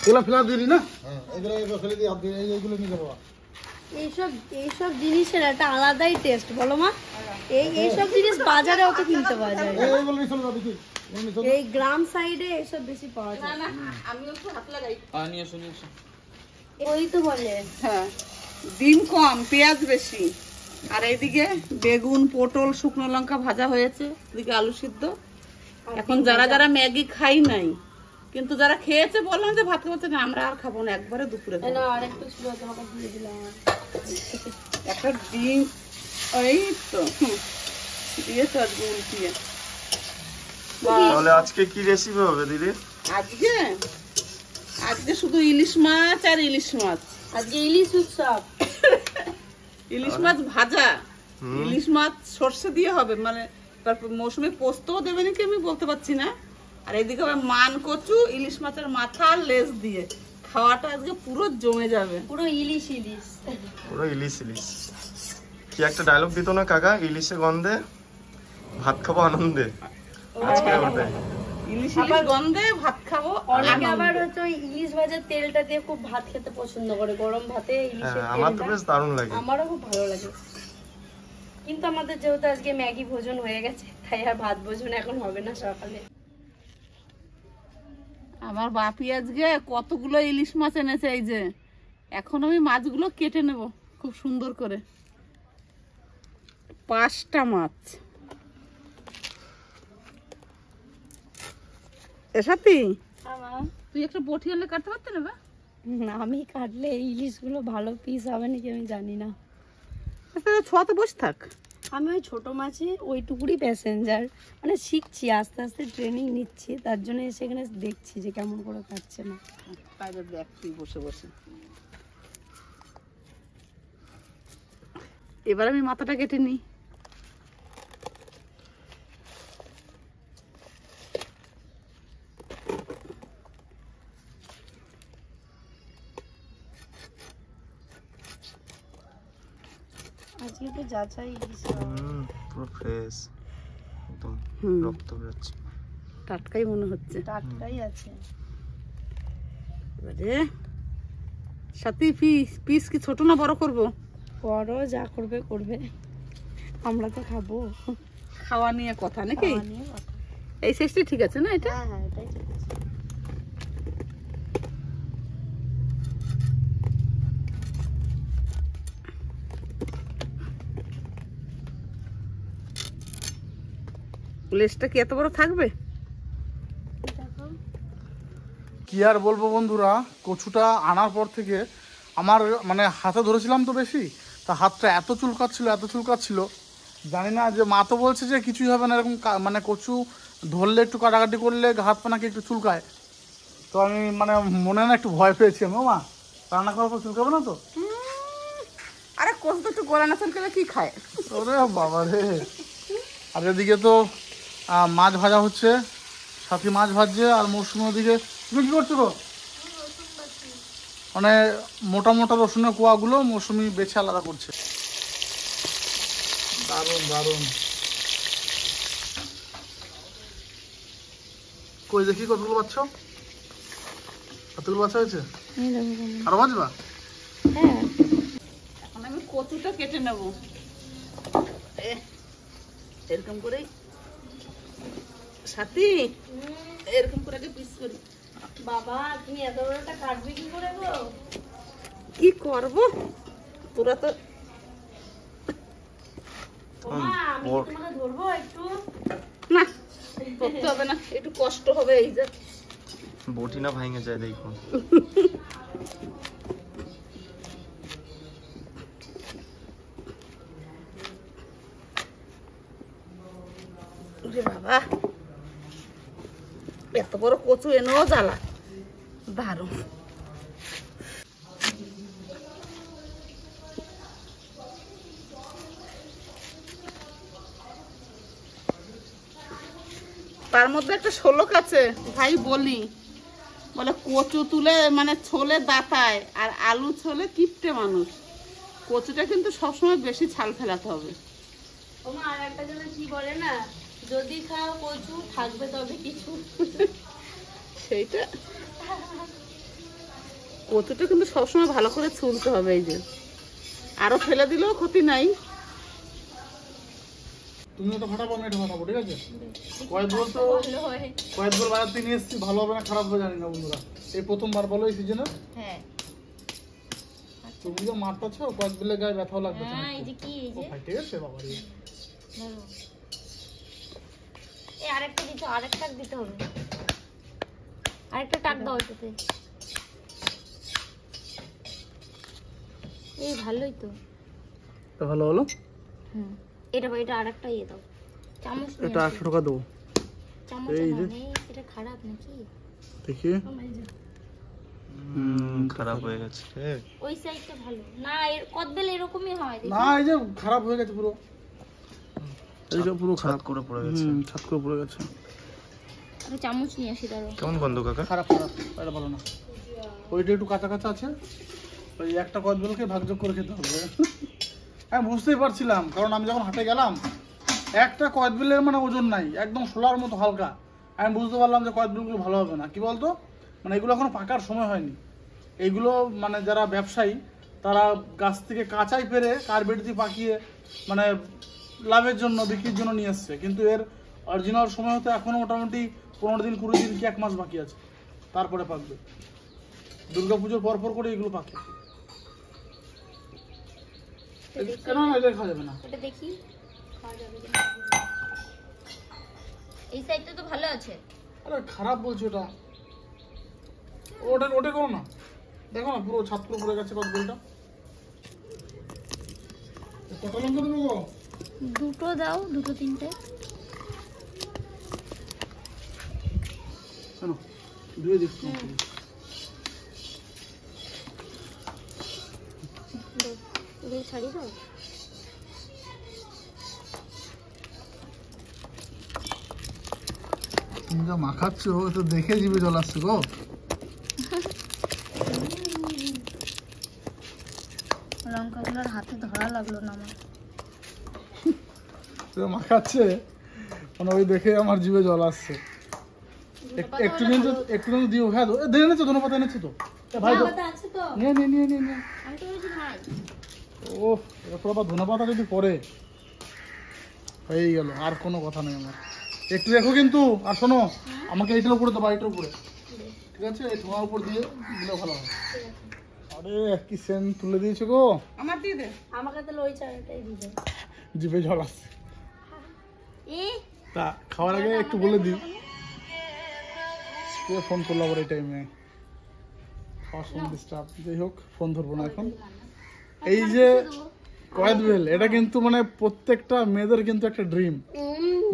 S1: এগুলো ফেলা দিলি না?
S7: হ্যাঁ, এগুলো ফেলে দিয়ে হাত দিয়ে এইগুলো নিয়ে যাবো।
S2: এইসব জিনিসের একটা আলাদাই টেস্ট, বলো মা? এইসব জিনিস বাজারে অত কিনতে পাওয়া যায় না।
S7: এইগুলো নিয়ে চলে যাবি কি?
S2: এই গ্রাম সাইডে এসব বেশি পাওয়া
S4: না
S2: যায়।
S4: না আমি একটু হাত লাগাই।
S6: আর নিয়ে এসো নিয়ে এসো।
S2: ওই তো বলে
S4: হ্যাঁ ডিম কম, পেঁয়াজ বেশি। আর এইদিকে বেগুন, পটল, শুকনো লঙ্কা ভাজা হয়েছে, এদিকে আলু সিদ্ধ। এখন যারা যারা ম্যাগি খাই নাই, কিন্তু যারা খেয়েছে বললাম যে ভাত খাবো না, আমরা আর খাবো না, একবারে দুপুরে খাবো।
S2: না, আর একটু ছিল তোমাকে দিয়ে দিলাম।
S4: একটা ডিম এই তো দিয়েছো আজকে উল্টিয়ে।
S5: তাহলে আজকে কি রেসিপি হবে দিদি?
S4: আজকে আজকে শুধু ইলিশ মাছ আর ইলিশ মাছ।
S2: আজকে ইলিশ উৎসব।
S4: ইলিশ মাছ ভাজা,
S5: হুম।
S4: ইলিশ মাছ সর্ষে দিয়ে হবে, মানে তারপর মৌসুমী পোস্তও দেবে নাকি আমি বলতে পারছি না। আর এদিকে হবে মান কচু, ইলিশ মাছের মাথা আর লেজ দিয়ে। খাওয়াটা আজকে পুরো জমে যাবে।
S2: পুরো ইলিশ ইলিশ।
S5: পুরো ইলিশ ইলিশ। কি একটা ডায়লগ দিত না কাকা, ইলিশে গন্ধে ভাত খাবো আনন্দে। আজকে ওটাই।
S4: ইলিশ ইলিশ গন্ধে ভাত খাবো
S2: অনেকে আবার
S4: আনন্দে।
S2: হচ্ছে ওই ইলিশ ভাজার তেলটা দিয়ে খুব ভাত খেতে পছন্দ করে, গরম ভাতে ইলিশের
S5: হ্যাঁ, আমার তো
S2: তেলটা।
S5: বেশ দারুণ লাগে।
S2: আমারও খুব ভালো লাগে, কিন্তু আমাদের যেহেতু আজকে ম্যাগি ভোজন হয়ে গেছে, তাই আর ভাত ভোজন এখন হবে না সকালে।
S4: আমার বাপি আজকে কতগুলো ইলিশ মাছ এনেছে, এই যে এখন আমি মাছগুলো কেটে নেব খুব সুন্দর করে। 5টা মাছ। এসাতি তুই একটা বটি আনলে কাটতে পারতে না?
S2: না, আমি কাটলে এই ইলিশগুলো ভালো পিস হবে নাকি আমি জানি না।
S4: ছোঁয়াতে বসে থাক।
S2: আমি ওই ছোট মাছে ওইটুকুরই প্যাসেঞ্জার, মানে শিখছি, আস্তে আস্তে ট্রেনিং নিচ্ছি, তার জন্য সেখানে দেখছি যে কেমন করে কাটছে না।
S4: বাইরে দেখ তুই বসে বসে। এবার আমি মাথাটা কেটে নিই।
S2: আজকে তো যাচাই ইলিশ।
S5: পুরো ফ্রেশ একদম,
S4: হুম।
S5: রক্ত বেরোচ্ছে।
S4: টাটকাই মনে হচ্ছে।
S2: টাটকাই আছে।
S4: এবারে সাথে পিস পিস কি ছোট না বড় করব?
S2: বড় যা করবে করবে, আমরা তো খাবো।
S4: খাওয়া নিয়ে কথা নাকি?
S2: খাওয়া নিয়ে কথা।
S4: এই সাইজটা ঠিক আছে না এটা?
S2: হ্যাঁ হ্যাঁ, এটাই ঠিক আছে।
S4: লেজটা কি এত বড় থাকবে?
S1: কি আর বলবো বন্ধুরা, কচুটা আনার পর থেকে আমার মানে হাতে ধরেছিলাম তো বেশি, তা হাতটা এত চুলকাচ্ছিল, জানি না, যে মা তো বলছে যে কিছুই হবে না এরকম মানে কচু ধরলে একটু কাটাকাটি করলে হাত পা নাকি একটু চুলকায়। তো আমি মানে মনে না একটু ভয় পেয়েছি আমি, ও মা রান্না করার পর চুলকাবে না তো?
S4: আরে কচু তো একটু গোলা না চুলকালে কি খায়?
S1: ওরে বাবা রে। আর এদিকে তো মাছ ভাজা হচ্ছে, সাথে মাছ ভাজছে, আর মৌসুমি ওদিকে তুমি কি করছো গো? মানে মোটা মোটা রসুনের কোয়াগুলো মৌসুমি বেছে আলাদা করছে। দারুণ দারুণ। কই দেখি কতগুলো বাচ্চা? কতগুলো বাচ্চা হয়েছে? আরো বাজবা?
S2: হ্যাঁ,
S4: এখন আমি কচুটা কেটে নেব এরকম করে, সাথী এরকম করে আগে পিস করি।
S2: বাবা তুমি এত বড়টা কাটবে কি করে গো?
S4: কি করব, তোরা তো
S2: ওমা আমি কি তোমাকে ধরবো একটু?
S4: না করতে হবে না, একটু কষ্ট হবে। এই যে
S5: বটি না ভাঙে যায় দেখো।
S4: ওরে বাবা, এত বড় কচু এনেও জ্বালা, দারুণ। তার মধ্যে একটা শোলক আছে ভাই, বলি বলে কচু তুলে মানে ছোলে দাতায় আর আলু ছোলে কিপটে মানুষ। কচুটা কিন্তু সবসময় বেশি ছাল ফেলাতে হবে।
S2: ওমা আর একটা জন কি বলে না, যদি খাও কচু থাকবে তবে কিছু।
S4: সেইটা কচুটা কিন্তু সবসময় ভালো করে ছুলতে হবে। এই যে আরো ফেলে দিলেও ক্ষতি নাই।
S1: তুমি ওটা ফাটাবো, আমি এটা ফাটাবো, ঠিক আছে? কয়েকবার বাজার থেকে নিয়ে এসেছি, ভালো হবে না খারাপ হবে জানি না বন্ধুরা, এই প্রথমবার বলো এই সিজনে।
S3: হ্যাঁ
S1: তুমি তো মারতেছ, কয়েক বেলে গায়ে ব্যথাও লাগবে।
S3: হ্যাঁ, এই যে কি, এই যে
S1: ঠিক আছে বাবা রে।
S3: ধরো। এই আরেকটা দিতে, আরেকটা দিতে হবে, আরেকটা টাক দাও এটাতে। এই ভালোই তো।
S1: এটা ভালো হলো।
S3: হুম, এটা আরেকটা ইয়ে দাও, চামচ নিয়ে
S1: এটা
S3: আসো।
S1: 800 টাকা দেবো।
S3: চামচ
S1: এই যে।
S3: নেই, এটা খারাপ নাকি?
S1: দেখি
S5: খারাপ হয়ে গেছে রে।
S3: ওই সাইডটা ভালো না, এর কদবেল এরকমই হয় দেখি।
S1: না, এই যে খারাপ হয়ে গেছে পুরো, এইটা পুরো খারাপ
S5: করে পড়ে গেছে।
S1: ছাদ করে পড়ে গেছে।
S3: আরে চামচ নিয়ে আসি দাঁড়াও।
S5: কেমন গন্ধ কাকা?
S1: খারাপ, এটা ভালো না। ওইটা একটু কাঁচা কাঁচা আছে, ওই একটা কদবেলকে ভাগযোগ করে খেতে হবে। আমি বুঝতেই পারছিলাম, কারণ আমি যখন হাটে গেলাম একটা কদবেলের মানে ওজন নাই, একদম শোলার মতো হালকা। আমি বুঝতে পারলাম যে কদবেলগুলো ভালো হবে না। কি বলতো, মানে এগুলো এখনো পাকার সময় হয়নি। এইগুলো মানে যারা ব্যবসায়ী তারা গাছ থেকে কাঁচাই পেরে কার্বেট দিয়ে পাকিয়ে মানে লাভের জন্য, বিক্রির জন্য নিয়ে আসছে, কিন্তু এর অরিজিনাল সময় হতে এখনো মোটামুটি 15 দিন 20 দিন কি 1 মাস বাকি আছে, তারপরে পাকবে। দুর্গাপুজোর পর করে এগুলো পাকে। কেন না, এটা খাওয়া যাবে না।
S3: এটা দেখি খাওয়া যাবে কিনা। এই সাইডটা তো ভালো আছে।
S1: আরে খারাপ বলছো এটা, ওটা করো না, দেখো না পুরো ছাদ করে পড়ে গেছে কদবেলটা। কত লঙ্কা দেবো গো?
S3: দুটো দাও, দুটো তিনটে।
S1: কেন ধুয়ে দিচ্ছি।
S3: ওদের ছাড়ি দাও।
S1: তুমি যা মাখাচ্ছ তো দেখে জিভে জল আসছে গো।
S3: লঙ্কাগুলোর হাতে ধরা লাগলো না আমার।
S1: মাখাচ্ছে মানে ওই দেখে আমার জিভে জল আসছে। একটু কিন্তু দিও। হ্যাঁ দিয়ে এনেছো, ধন্যবাদ এনেছো তো ভাই,
S3: আছে তো,
S1: নিয়ে
S3: আমি তো বলেছি ভাই।
S1: ও এরপর আবার ধন্যবাদ যদি পরে হয়ে গেল, আর কোনো কথা নেই আমার। একটু দেখো কিন্তু, আর শোনো আমাকে এইটার উপরে তো বাড়িটার উপরে, ঠিক আছে? এই তোমার উপর দিয়ে দিলে ভালো হয়। আরে কি সেন তুলে দিয়েছো গো।
S4: আমার দিয়ে দে।
S2: আমাকে তাহলে ওই চাটাই দিবে।
S1: জিভে জল আসছে।
S3: এ
S1: তা খাওয়ার আগে একটু বলে দিই, কে ফোন করলো আবার এই টাইমে, খাওয়ার সময় ডিস্টার্ব। যাই হোক, ফোন ধরবো না এখন। এই যে কয়েদ বেল, এটা কিন্তু মানে প্রত্যেকটা মেয়েদের কিন্তু একটা ড্রিম।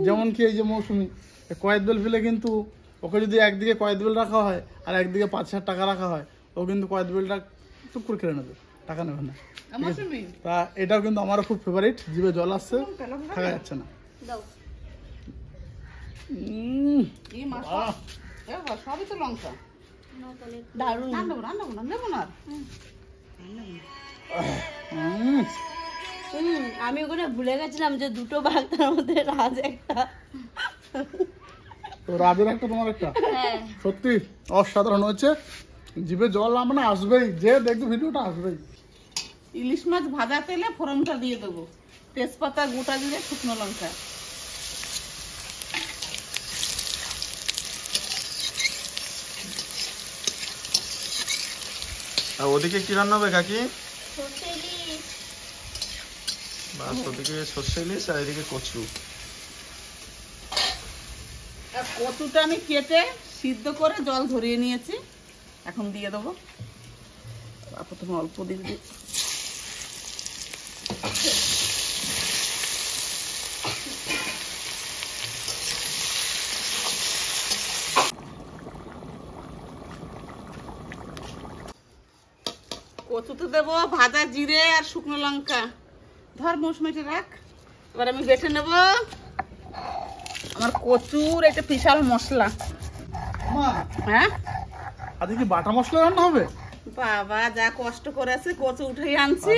S1: যেমন কি এই যে মৌসুমি, কয়েদ বেল ফেলে কিন্তু ওকে যদি একদিকে কয়েদ বেল রাখা হয় আর একদিকে 5,000 টাকা রাখা হয়, ও কিন্তু কয়েদ বেলটা চুপ করে কেড়ে নেবে, টাকা নেবে না। তা এটাও কিন্তু আমারও খুব ফেভারিট, জিভে জল আসছে, থাকা যাচ্ছে না।
S3: দাও।
S4: সবই তো লঙ্কা।
S2: দারুণ।
S4: নেবো না।
S2: আমি ওখানে ভুলে গেছিলাম যে দুটো ভাগ, তার মধ্যে রাজ একটা।
S1: তো রাজের একটা, তোমার একটা, সত্যি অসাধারণ হয়েছে। জিভে জল মানে আসবেই, যে দেখবে ভিডিওটা আসবেই।
S4: ইলিশ মাছ ভাজা তেলে ফোড়নটা দিয়ে দেবো, তেজপাতা, গোটা জিরে, শুকনো লঙ্কা।
S5: আর ওদিকে কি রান্না হবে কাকি?
S3: সর্ষে ইলিশ।
S5: বাস, ওদিকে সর্ষে ইলিশ আর এদিকে কচু।
S4: আর কচুটা আমি কেটে সিদ্ধ করে জল ঝরিয়ে নিয়েছি, এখন দিয়ে দেবো। প্রথমে অল্প দিয়ে দিই। কচুতে দেবো ভাজা জিরে আর শুকনো লঙ্কা। ধর মৌসুমিটা রাখ, এবার আমি বেটে নেব আমার কচুর একটা বিশাল মশলা। হ্যাঁ,
S1: আজকে কি বাটা মশলা রান্না হবে?
S4: বাবা যা কষ্ট করেছে কচু উঠে আনছি।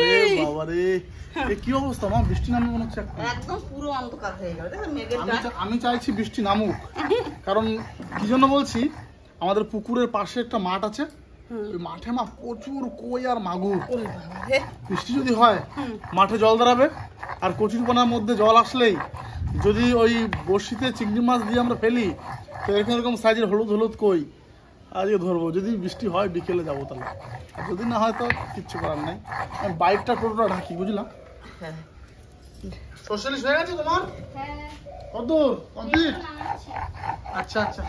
S1: বাবারে, এ কি অবস্থা মা? বৃষ্টি নামে মনে হচ্ছে একটা।
S4: একদম পুরো অন্ধকার হয়ে গেল, দেখো মেঘের ডাক।
S1: আমি চাইছি বৃষ্টি নামুক, কারণ কি জন্য বলছি, আমাদের পুকুরের পাশে একটা মাঠ আছে, ওই মাঠে মা প্রচুর কই আর মাগুর। বৃষ্টি যদি হয় মাঠে জল দাঁড়াবে, আর কচুরিপানার মধ্যে জল আসলেই যদি ওই বড়শিতে চিংড়ি মাছ দিয়ে আমরা ফেলি, তো এরকম এরকম সাইজের হলুদ হলুদ কই আজকে ধরবো। যদি বৃষ্টি হয় বিকেলে যাবো তাহলে, আর যদি না হয় তো কিচ্ছু করার নেই। আমি বাইকটা টোটোটা ঢাকি, বুঝলাম। সর্ষে ইলিশ হয়ে গেছে তোমার? কতদূর কমপ্লিট? আচ্ছা আচ্ছা,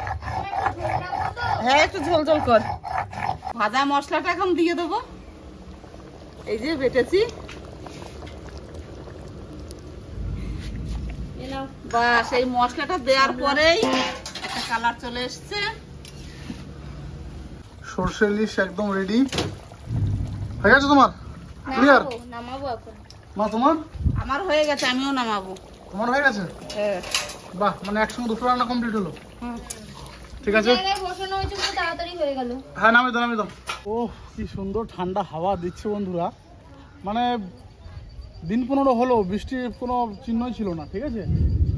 S4: হ্যাঁ একটু ঝোল ঝোল কর। ভাজা মশলাটা এখন দিয়ে দেবো, এই যে বেটেছি। বাস, এই মশলাটা দেওয়ার পরেই একটা কালার চলে এসছে।
S1: সর্ষে ইলিশ একদম রেডি হয়ে গেছে তোমার? ক্লিয়ার?
S3: নামাবো এখন।
S1: মা তোমার?
S4: আমার হয়ে গেছে, আমিও নামাবো।
S1: তোমার হয়ে গেছে?
S4: হ্যাঁ।
S1: বাহ, মানে একসঙ্গে দুটো রান্না কমপ্লিট হলো। ঠিক আছে,
S3: জায়গায় বসানো হয়েছে খুব তাড়াতাড়ি হয়ে গেল।
S1: হ্যাঁ নামে দাও নামে দাও। ও কি সুন্দর ঠান্ডা হাওয়া দিচ্ছে বন্ধুরা, মানে দিন 15 হলো বৃষ্টির কোনো চিহ্নই ছিল না, ঠিক আছে,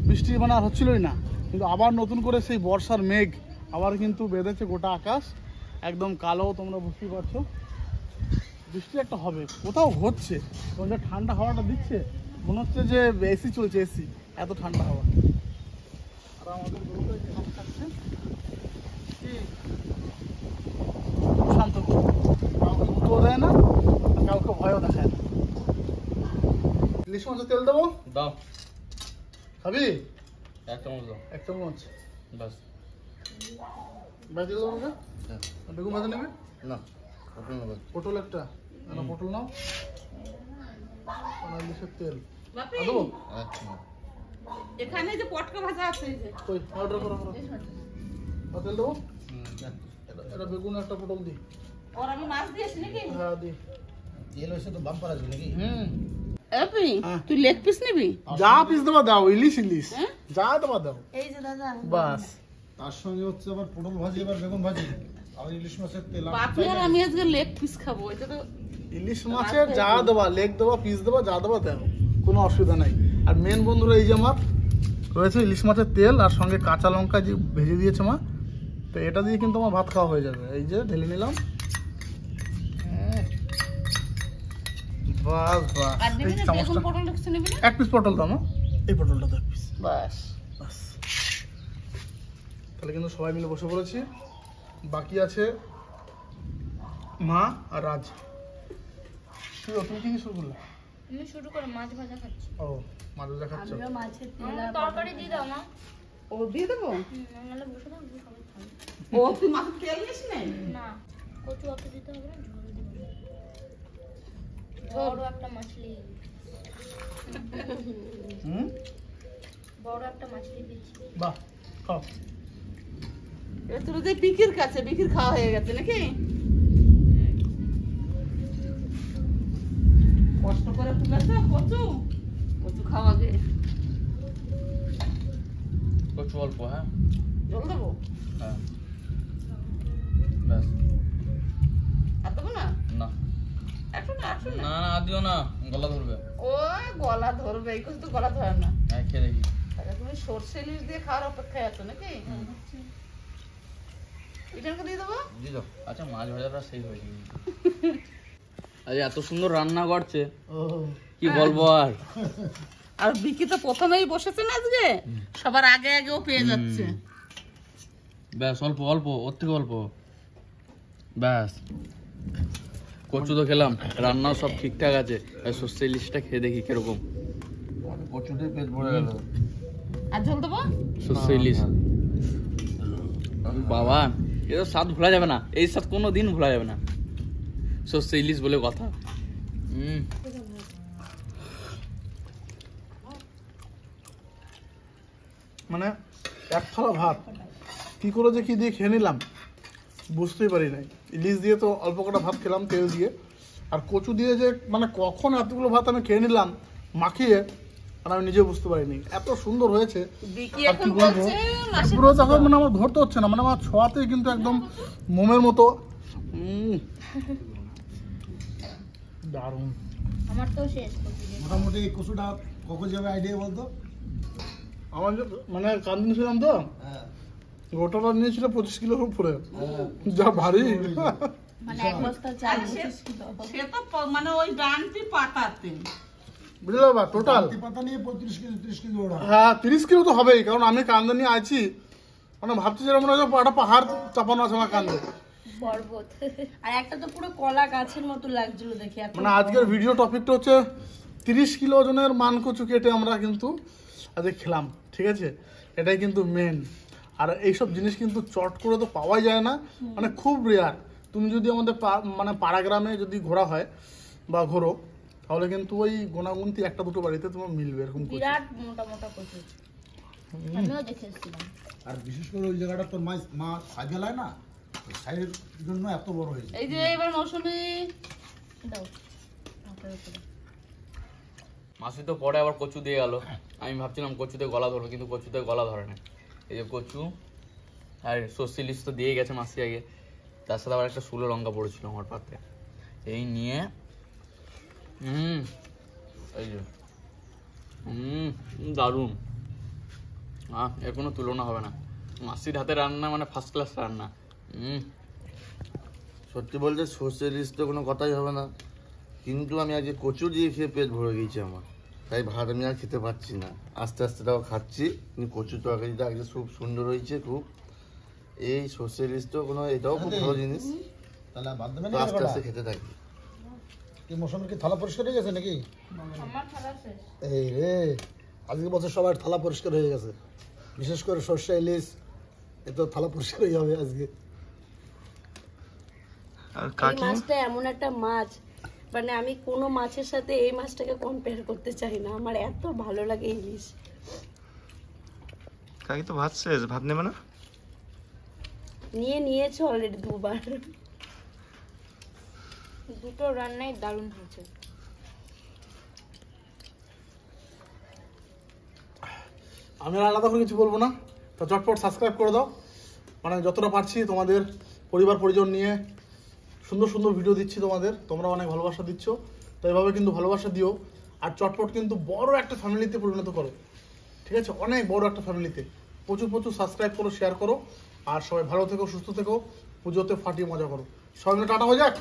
S1: বৃষ্টি মানে আর হচ্ছিলই না, কিন্তু আবার নতুন করে সেই বর্ষার মেঘ আবার কিন্তু বেঁধেছে গোটা আকাশ, একদম কালো, তোমরা বুঝতেই পারছো। বৃষ্টি একটা হবে, কোথাও হচ্ছে, এবং যে ঠান্ডা হাওয়াটা দিচ্ছে মনে হচ্ছে যে এসি চলছে, এসি, এত ঠান্ডা হাওয়া। আর আমাদের গরুটা একটু হাত খাচ্ছে, শান্ত, কাউকে উত্তর দেয় না, কাউকে ভয়ও দেখায় না। ইলিশ মাছের তেল দেবো?
S6: দাও,
S1: খাবি?
S6: এক চামচ দাও।
S1: এক চামচ
S6: বাস।
S1: ভাজি দেবো আমাকে? আর বেগুন ভাজা নেবে?
S6: না, পটল নেবো।
S1: পটল একটা, না পটল নাও, আর ইলিশের তেল
S4: বাপি,
S1: আর দেবো?
S6: আচ্ছা,
S4: এখানে যে পটকা ভাজা আছে, এই যে।
S1: কই অর্ডার করো করো। আর তেল দেবো? এটা বেগুন একটা পটল দিই।
S4: ওর আমি মাছ দিয়েছি নাকি?
S1: হ্যাঁ দিই।
S7: তেল হয়েছে তো বাম্পার আসবে নাকি?
S4: আপনি
S1: হ্যাঁ।
S4: তুই লেগ পিস নিবি?
S1: যা পিস দেবা দাও, ইলিশ ইলিশ
S4: হ্যাঁ?
S1: যা দেবা দাও,
S2: এই যে দাদা,
S1: বাস।
S7: তার সঙ্গে হচ্ছে আবার পটল ভাজি, এবার বেগুন ভাজি, আবার ইলিশ মাছের তেল।
S4: বাপি আর আমি আজকে লেগ পিস খাবো, এটা তো
S1: ইলিশ মাছের যা দেবা, লেগ দেবা, পিস দেবা, যা দেবা দাও, কোনো অসুবিধা নাই। আর মেন বন্ধুরা এই যে আমার রয়েছে ইলিশ মাছের তেল, আর সঙ্গে কাঁচা লঙ্কা যে ভেজে দিয়েছে মা, তো এটা দিয়ে কিন্তু আমার ভাত খাওয়া হয়ে যাবে। এই যে ঢেলে নিলাম, বাস বাস।
S4: আর
S1: এই
S4: দিবি না বেগুন
S1: চামচটা,
S4: পটল কিছু নিবি না?
S1: এক পিস পটল দাও মা, এই পটলটা দাও এক পিস,
S4: বাস।
S1: বাস। তাহলে কিন্তু সবাই মিলে বসে পড়েছি, বাকি আছে মা আর রাজ। তুমি কি শুরু করলে?
S3: আমি শুরু করে মাছ ভাজা খাচ্ছি।
S1: ও মাছ ভাজা খাচ্ছ?
S2: আমিও মাছের তেল আর
S3: তরকারি দিয়ে দাও মা।
S4: ও দিয়ে দেবো?
S3: নাহলে বসে থাকবো, সবাই খাবে।
S4: ও তুই মাথা তেল নিস নাই?
S3: না, কচু অত দিতে হবে না, ঝোল দিব। বড় একটা মাছলি, বড় একটা মাছলি দিচ্ছি।
S1: বাহ, খাও।
S4: এবার তোর যে বিকির কাছে, বিকির খাওয়া হয়ে গেছে নাকি? কষ্ট করে তুলেছে কচু, কচু খাওয়া আগে।
S6: কচু অল্প, হ্যাঁ
S4: জল দেবো?
S6: হ্যাঁ ব্যাস।
S4: আর দেবো না?
S6: না
S4: একটু না, একটু না।
S6: না না আর দিও না, গলা ধরবে।
S4: ওই গলা ধরবে, এই কচু তো গলা ধরে না।
S6: হ্যাঁ খেয়ে দেখি।
S4: তাহলে তুমি সর্ষে ইলিশ দিয়ে খাওয়ার অপেক্ষায় আছো নাকি? এটাকে দিয়ে দেবো?
S6: দিয়ে দাও। আচ্ছা মাছ ভাজাটা সেই হয়েছে। আজ এত সুন্দর রান্না করছে, কি বলবো আর।
S4: আর বিকি তো প্রথমেই বসেছে না আজকে, সবার আগে আগেও পেয়ে যাচ্ছে।
S6: ব্যাস অল্প অল্প, ওর থেকে অল্প ব্যাস। কচু তো খেলাম, রান্নাও সব ঠিকঠাক আছে। সর্ষে ইলিশটা খেয়ে দেখি কিরকম।
S5: কচুতে পেট ভরে গেল।
S4: আর ঝোল দেবো?
S6: সর্ষে ইলিশ বাবা, এটা স্বাদ ভোলা যাবে না, এই স্বাদ কোনো দিন ভোলা যাবে না। সর্ষে ইলিশ বলে কথা।
S1: মানে এক থালা ভাত কি করে যে কি দিয়ে খেয়ে নিলাম বুঝতেই পারি নাই। ইলিশ দিয়ে তো অল্প কটা ভাত খেলাম তেল দিয়ে, আর কচু দিয়ে যে মানে কখন এতগুলো ভাত আমি খেয়ে নিলাম মাখিয়ে, মানে আমি নিজে বুঝতে পারিনি। এত সুন্দর হয়েছে,
S4: বিকি
S1: আর
S4: এখন
S1: কি বলবো,
S4: বলছে মাসি
S1: পুরো যখন মানে আমার ধরতে হচ্ছে না, মানে আমার ছোঁয়াতেই কিন্তু একদম মোমের মতো। দারুণ।
S3: আমার তো শেষ কচু দিয়ে।
S7: মোটামুটি এই কচুটা কখন যাবে আইডিয়া বলতো?
S1: আমার যে মানে কান্দিন ছিলাম তো, গোটাটা নিয়েছিল 25 কিলোর উপরে, যা ভারী।
S2: মানে এক বস্তা চাল
S4: সে তো মানে ওই ডানটি পাতাতে
S1: বুঝলে বাবা টোটাল
S7: পাতা নিয়ে 35 কেজি 30 কেজি ওরা।
S1: হ্যাঁ 30 কিলো তো হবেই, কারণ আমি কান্দে নিয়ে আছি, মানে ভাবছি যেরকম মনে হয় একটা পাহাড় চাপানো আছে আমার কান্দে।
S3: পর্বত।
S2: আর একটা তো পুরো কলা গাছের মতো লাগছিল দেখে। এত
S1: মানে আজকের ভিডিও টপিকটা হচ্ছে 30 কিলো ওজনের মান কচু কেটে আমরা কিন্তু আজকে খেলাম, ঠিক আছে? এটাই কিন্তু মেন। আর এইসব জিনিস কিন্তু চট করে তো পাওয়াই যায় না, মানে খুব রেয়ার। তুমি যদি আমাদের মানে পাড়া গ্রামে যদি ঘোরা হয় বা ঘোরো, তাহলে কিন্তু ওই গোনাগুনতি একটা দুটো বাড়িতে তোমার মিলবে এরকম কচু।
S3: বিরাট মোটা মোটা কচু, আমিও দেখে এসেছিলাম।
S7: আর বিশেষ করে ওই জায়গাটা তোর মা সাইকেলায় না, সাইডের জন্য এত বড় হয়েছে।
S4: এই যে এবার মৌসুমি
S3: দাও ভাতের উপরে।
S6: মাসি তো পরে আবার কচু দিয়ে গেল, আমি ভাবছিলাম কচুতে গলা ধরবে, কিন্তু কচুতে গলা ধরে না। এই যে কচু আর সর্ষে ইলিশ তো দিয়ে গেছে মাসি আগে, তার সাথে আবার একটা শুকনো লঙ্কা পড়েছিল আমার পাতে। এই নিয়ে এই যে দারুণ, এর কোনো তুলনা হবে না। মাসির হাতে রান্না মানে ফার্স্ট ক্লাস রান্না।
S5: সত্যি বলতে সর্ষে ইলিশ তো কোনো কথাই হবে না, কিন্তু আমি আজকে কচু দিয়ে খেয়ে পেট ভরে গিয়েছে আমার, তাই ভাত আমি আর খেতে পারছি না। আস্তে আস্তে তাও খাচ্ছি, কিন্তু কচু তরকারিটা আজকে খুব সুন্দর হয়েছে খুব। এই সর্ষে ইলিশ তো কোনো, এটাও খুব ভালো জিনিস,
S7: তাহলে বাদ দেবে
S5: তো
S7: না
S5: আস্তে আস্তে খেতে থাকি।
S7: কি মৌসুমীর কি থালা পরিষ্কার হয়ে গেছে নাকি?
S3: আমার খারাপ শেষ।
S7: এই রে, আজকে বছর সবার থালা পরিষ্কার হয়ে গেছে, বিশেষ করে সর্ষে ইলিশ, এ তো থালা পরিষ্কার হয়ে যাবে আজকে।
S5: আর
S2: এই মাছটা এমন একটা মাছ, মানে আমি কোনো মাছের সাথে এই মাছটাকে কম্পেয়ার করতে চাই না, আমার এত ভালো লাগে ইলিশ।
S5: কাকি তো ভাত শেষ, ভাত নেবে না?
S2: নিয়েছে অলরেডি দুবার।
S3: দুটো রান্নাই দারুণ হয়েছে।
S1: আমি আর আলাদা করে কিছু বলবো না, তো চটপট সাবস্ক্রাইব করে দাও। মানে যতটা পারছি তোমাদের পরিবার পরিজন নিয়ে সুন্দর সুন্দর ভিডিও দিচ্ছি তোমাদের, তোমরা অনেক ভালোবাসা দিচ্ছ, তো এইভাবে কিন্তু ভালোবাসা দিও। আর চটপট কিন্তু বড় একটা ফ্যামিলিতে পরিণত করো, ঠিক আছে? অনেক বড় একটা ফ্যামিলিতে প্রচুর প্রচুর সাবস্ক্রাইব করো, শেয়ার করো, আর সবাই ভালো থেকো, সুস্থ থেকো, পুজোতে ফাটিয়ে মজা করো। সবাই মিলে টাটা হয়ে যাক।